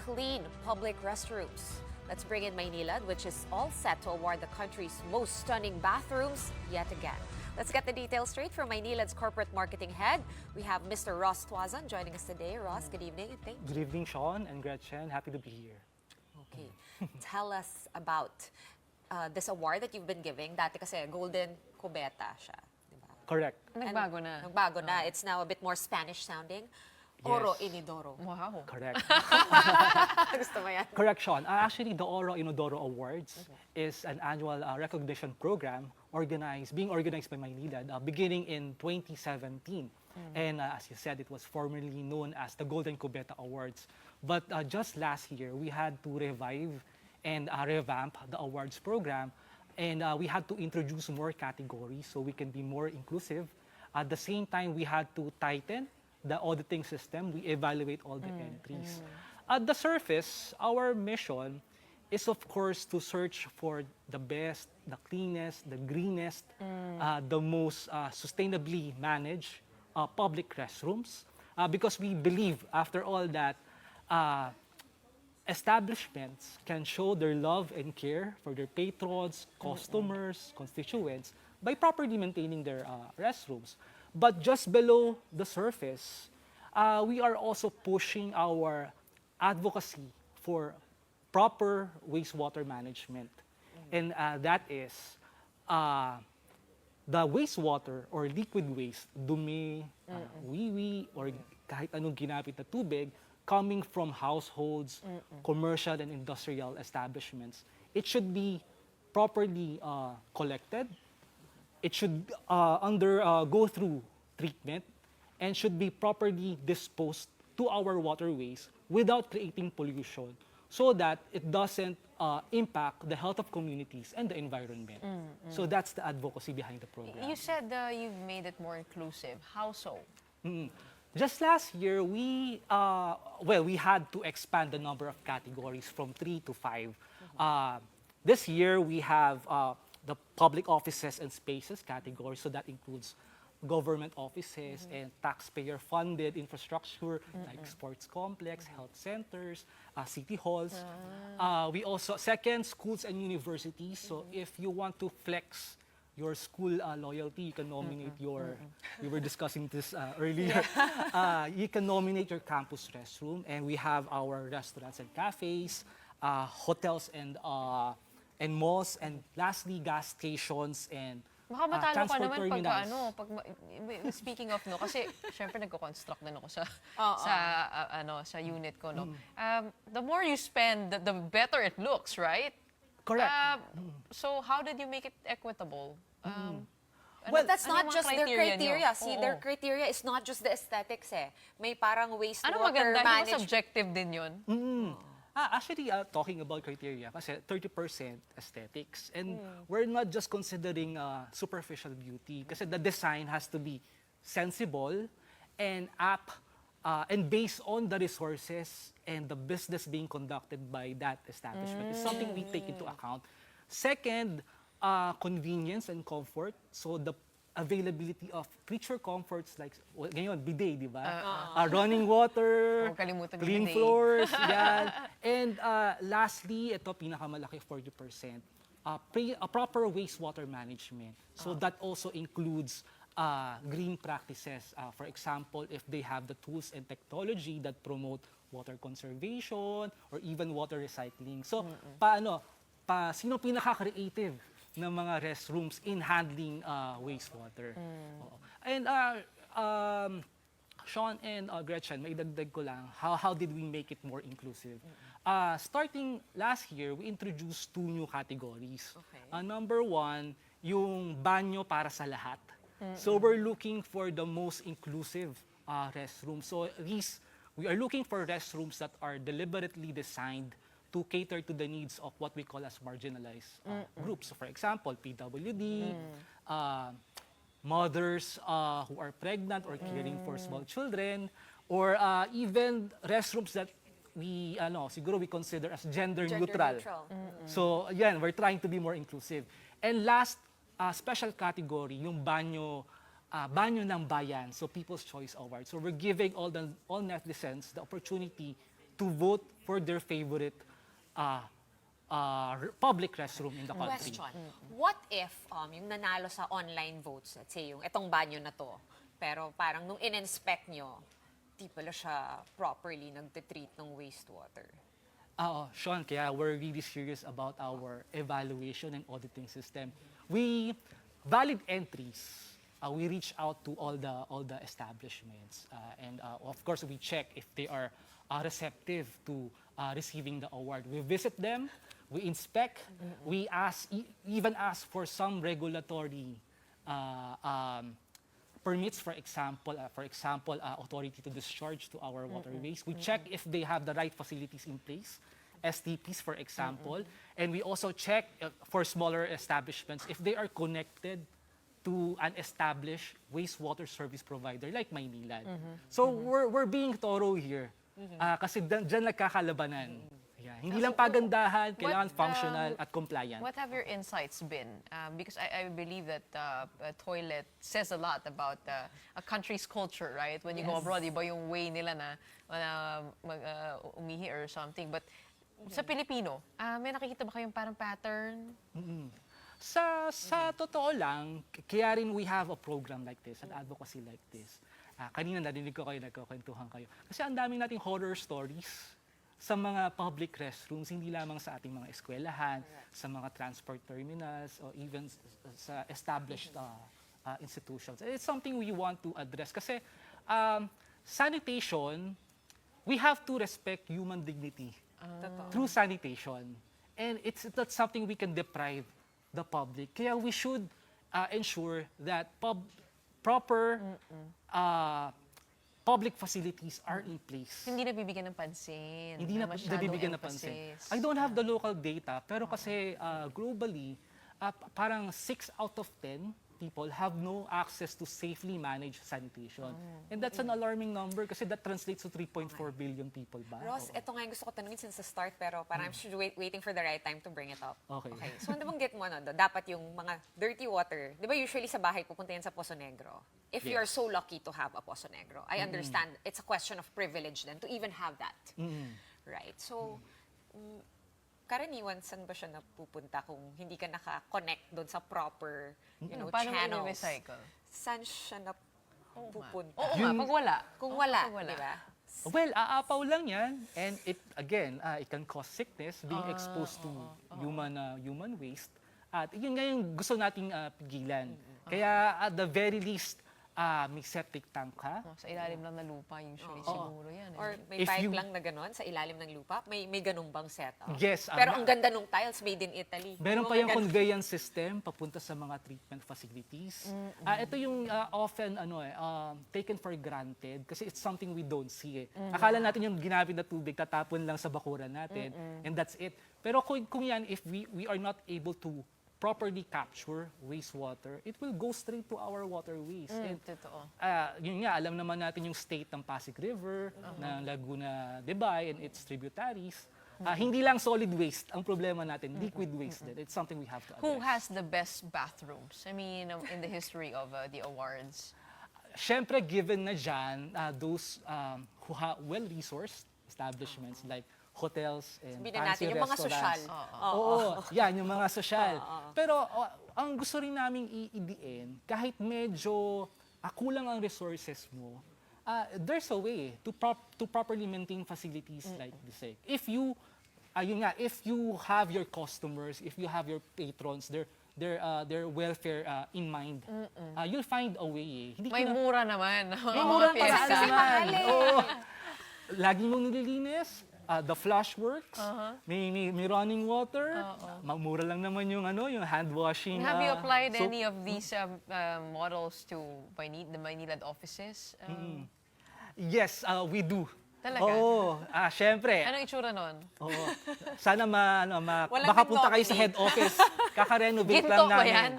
clean public restrooms. Let's bring in Maynilad, which is all set to award the country's most stunning bathrooms yet again. Let's get the details straight from Maynilad's corporate marketing head. We have Mr. Ross Tuazan joining us today. Ross, good evening and thank you. Good evening, Sean and Gretchen. Happy to be here. Okay. Tell us about this award that you've been giving. Dati kasi Golden Kubeta siya. Diba? Correct. Nagbago na. Nagbago na. It's now a bit more Spanish sounding. Oro Inodoro. Wow. Correct. Gusto mo yan? Correct, Sean. Actually, the Oro Inodoro Awards is an annual recognition program being organized by Maynilad beginning in 2017. And as you said, it was formerly known as the Golden Kubeta Awards. But just last year, we had to revive and revamp the awards program. And we had to introduce more categories so we can be more inclusive. At the same time, we had to tighten the auditing system. We evaluate all the entries. At the surface, our mission is, of course, to search for the best, the cleanest, the greenest, the most sustainably managed public restrooms. Because we believe, after all, that establishments can show their love and care for their patrons, customers, constituents by properly maintaining their restrooms. But just below the surface, we are also pushing our advocacy for proper wastewater management. And that is the wastewater or liquid waste, dumi, wiwi, or kahit anong ginamit na tubig, coming from households, commercial and industrial establishments. It should be properly collected. It should go through treatment and should be properly disposed to our waterways without creating pollution so that it doesn't impact the health of communities and the environment. So that's the advocacy behind the program. You said you've made it more inclusive. How so? Just last year, we had to expand the number of categories from 3 to 5. This year, we have the public offices and spaces category, so that includes government offices and taxpayer-funded infrastructure like sports complex, health centers, city halls. We also, second, schools and universities. So if you want to flex your school loyalty, you can nominate your, we were discussing this earlier, you can nominate your campus restroom, and we have our restaurants and cafes, hotels and malls, and lastly, gas stations and Baka matalo ka transport naman terminals. speaking of, no, kasi syempre nagko-construct din ako sa unit ko, no. The more you spend, the better it looks, right? Correct. So how did you make it equitable? Well, that's ano not yung mga just their criteria nyo? criteria. See, their Oo. criteria is not just the aesthetics eh. May parang wastewater Ano maganda? Hindi ba management. subjective din yun? Actually, talking about criteria, kasi 30% aesthetics. And we're not just considering superficial beauty, kasi the design has to be sensible and apt and based on the resources and the business being conducted by that establishment. It's something we take into account. Second, convenience and comfort. So the availability of creature comforts like ngayon, bidet, di ba? Running water, Huwag kalimutan yung clean bidet. floors, yan. And lastly, ito pinakamalaki, 40%, a proper wastewater management. So that also includes green practices. For example, if they have the tools and technology that promote water conservation or even water recycling. So sino pinaka-creative ng mga restrooms in handling wastewater? And Sean and Gretchen, may dagdag ko lang, how did we make it more inclusive? Starting last year, we introduced 2 new categories. Okay. Number 1, yung banyo para sa lahat. So we're looking for the most inclusive restrooms. So we are looking for restrooms that are deliberately designed to cater to the needs of what we call as marginalized groups. So for example, PWD, mothers who are pregnant or caring for small children, or even restrooms that we siguro we consider as gender neutral. So again, we're trying to be more inclusive. And last special category, yung banyo ng bayan, so People's Choice Awards. So we're giving all netizens the opportunity to vote for their favorite public restroom in the country. Question. What if yung nanalo sa online votes, let's say yung itong banyo na to, pero parang nung in-inspect nyo, di pala siya properly nagtitreat ng wastewater? Sean, kaya we're really serious about our evaluation and auditing system. We valid entries. We reach out to all the establishments, and of course we check if they are receptive to receiving the award. We visit them, we inspect, we even ask for some regulatory permits, for example, authority to discharge to our waterways. We check if they have the right facilities in place, STPs, for example, and we also check for smaller establishments if they are connected to an established wastewater service provider like Maynilad. So we're being thorough here kasi dyan nagkakalabanan. Yeah. Hindi lang pagandahan, kailangan functional at compliant. What have your insights been? Because I believe that a toilet says a lot about a country's culture, right? When you go abroad, iba yung way nila na umihi or something. But sa Pilipino, may nakikita ba kayong parang pattern? Sa totoo lang, kaya rin we have a program like this, an advocacy like this. Kanina narinig ko kayo, nagkukwentuhan kayo. Kasi ang daming nating horror stories sa mga public restrooms, hindi lamang sa ating mga eskwelahan, sa mga transport terminals, or even sa established institutions. It's something we want to address kasi sanitation, we have to respect human dignity through sanitation. And that's something we can deprive the public. Kaya we should ensure that proper public facilities are in place. Hindi nabibigyan ng pansin. Hindi na nabibigyan ng pansin. I don't have the local data, pero kasi globally, parang 6 out of 10 people have no access to safely managed sanitation. And that's an alarming number kasi that translates to 3.4 billion people ba? Ross, ito nga yung gusto ko tanungin since the start, pero parang I'm just waiting for the right time to bring it up. Okay. So, ano bang get mo, dapat yung mga dirty water, di ba usually sa bahay pupunta yan sa Poso Negro? If you are so lucky to have a Poso Negro, I understand it's a question of privilege then to even have that. Right? So, karaniwan, saan ba siya napupunta kung hindi ka naka-connect doon sa proper, Paano channels? mo i-recycle? Saan siya napupunta? Oo nga, pag wala. Kung wala, Pag wala. di ba? Well, aapaw lang yan. And it can cause sickness, being exposed to human waste. At yun nga yung gusto nating pigilan. Kaya at the very least, may septic tank ka. Sa ilalim lang na lupa, usually siguro yan. Or may If pipe you- lang na gano'n sa ilalim ng lupa? May ganung bang setup? Yes, Pero ang ganda nung tiles, made in Italy. Meron pa Mga yung ganun. conveyance system papunta sa mga treatment facilities. Ito yung often taken for granted kasi it's something we don't see. Akala natin yung ginamit na tubig tatapon lang sa bakuran natin and that's it. Pero kung yan, if we are not able to properly capture wastewater, it will go straight to our waterways. And Totoo. yun nga, alam naman natin yung state ng Pasig River, ng Laguna de Bay and its tributaries. Hindi lang solid waste ang problema natin, liquid waste din. It's something we have to address. Who has the best bathrooms? I mean, in the history of the awards. Siyempre, given na dyan, those who have well-resourced establishments like hotels and Sabihin na natin, fancy yung mga restaurants. sosyal. Oo, yan, yung mga sosyal. Pero ang gusto rin naming iidiin, kahit medyo kulang ang resources mo, there's a way to properly maintain facilities like this. If you have your customers, if you have your patrons, their welfare in mind, you'll find a way. Hindi May ka na- mura naman. May mura pa Pyesa. Kasi mahal eh. Oo. Lagi mong nililinis, the flush works, may running water, mura lang naman yung hand washing. Have you applied soap. any of these models to the Maynilad offices? Yes, we do. Talaga? Oo, syempre. Anong itsura nun? Oo. Sana Walang makapunta kayo sa nag-nominate. head office. Kaka-renovate Ginto lang ba namin. yan?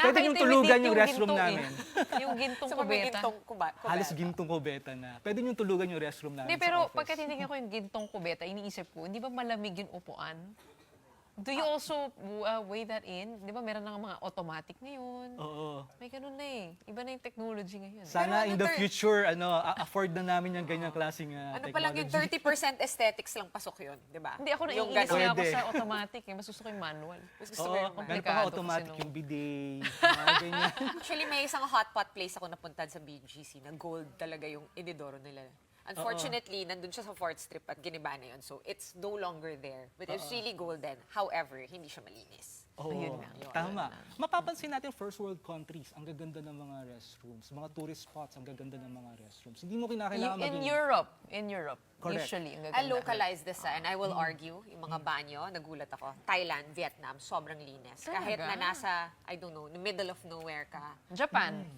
Pwede yung tulugan yung restroom ginto namin. Yung gintong So, may kubeta. gintong kubeta. Halos gintong kubeta na. Pwede yung tulugan yung restroom namin Hindi, sa pero office. pagka tinignan ko yung gintong kubeta, iniisip ko, hindi ba malamig yung upuan? Do you also weigh that in? Di ba meron ng mga automatic ngayon? Oo. May ganun na eh. Iba na yung technology ngayon. Sana Pero in the future, afford na namin yung ganyang klaseng Ano pa lang yung technology. 30% aesthetics lang pasok yun, di ba? Hindi ako Yung naiinis nga ako Pwede. sa automatic eh. Mas gusto ko yung manual. Gusto ko Oo, yung meron pa komplikado nga automatic kasi yung bidet, mga ganyan. Actually, may isang hotpot place ako napunta sa BGC na gold talaga yung inidoro nila. Unfortunately, nandun siya sa 4th Strip at giniba na yun. So, it's no longer there. But it's really golden. However, hindi siya malinis. Oo, Ayun nga. tama. Mapapansin natin first world countries, ang gaganda ng mga restrooms. Mga tourist spots, ang gaganda ng mga restrooms. Hindi mo kinakailangan In maging... Europe, Correct. usually. Ang I gaganda. localize this and I will argue, yung mga banyo, nagulat ako. Thailand, Vietnam, sobrang linis. Kahit na Talaga? nasa, I don't know, the middle of nowhere ka. Japan.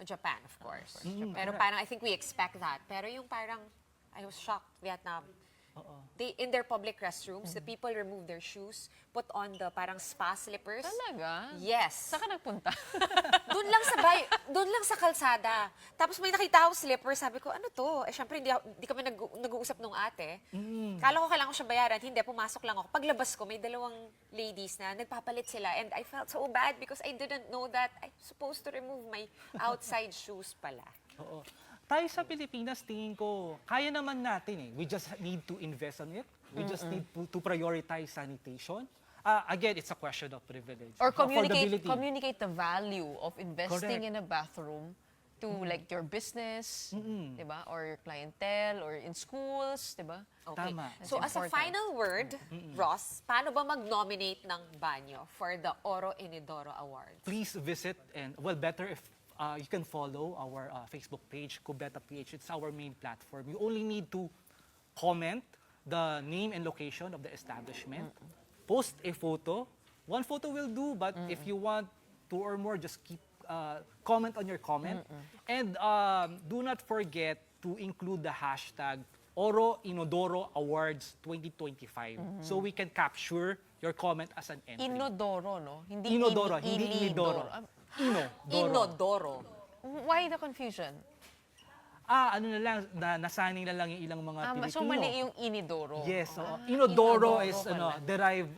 Japan, of course. Pero parang, I think we expect that. Pero yung parang, I was shocked, Vietnam. They, in their public restrooms, the people remove their shoes, put on the parang spa slippers. Talaga? Yes. Saan ka nagpunta? Doon lang sa kalsada. Tapos may nakita ako slipper, sabi ko, ano to? Eh, syempre, hindi kami nag-uusap nung ate. Kala ko kailangan ko siya bayaran. Hindi, pumasok lang ako. Paglabas ko, may dalawang ladies na nagpapalit sila. And I felt so bad because I didn't know that I'm supposed to remove my outside shoes pala. Oo. Tayo sa Pilipinas, tingin ko, kaya naman natin eh. We just need to invest on it. We just need to prioritize sanitation. Again, it's a question of privilege. Or Affordability. communicate the value of investing Correct. in a bathroom to like your business, 'di ba? Or your clientele or in schools, 'di ba? Okay. Tama. So as a important. final word, Ross, paano ba mag-nominate ng banyo for the Oro Inodoro Awards? Please visit and, well, better if you can follow our Facebook page, Kubeta PH. It's our main platform. You only need to comment the name and location of the establishment, post a photo. One photo will do, but if you want 2 or more, just keep comment on your comment. And do not forget to include the hashtag Oro Inodoro Awards 2025 so we can capture your comment as an entry. Inodoro, no? Hindi Inodoro, hindi Inidoro. Inodoro. Why the confusion? Ano na lang, nasanay na lang yung ilang mga Pilipino. So mali yung inidoro. Yes, oo. Inodoro Inodoro is pala. derived,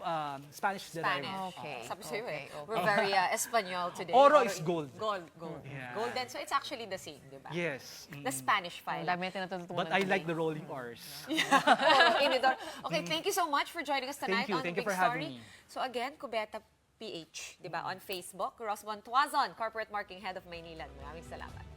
Spanish derived. Spanish. Okay. Sabi sa'yo eh. Okay. We're very Espanol today. Oro is gold. Gold. Yeah. Golden. So it's actually the same, di ba? Yes. The Spanish Ang file. dami natin natutunan. But I like today. the rolling R's. Oro Inodoro. Okay, thank you so much for joining us tonight Thank you. on Thank The you Big for having Story. me. So again, Kubeta PH, di ba? On Facebook, Ross Bontuazon, Corporate Marketing Head of Maynilad. Maraming salamat.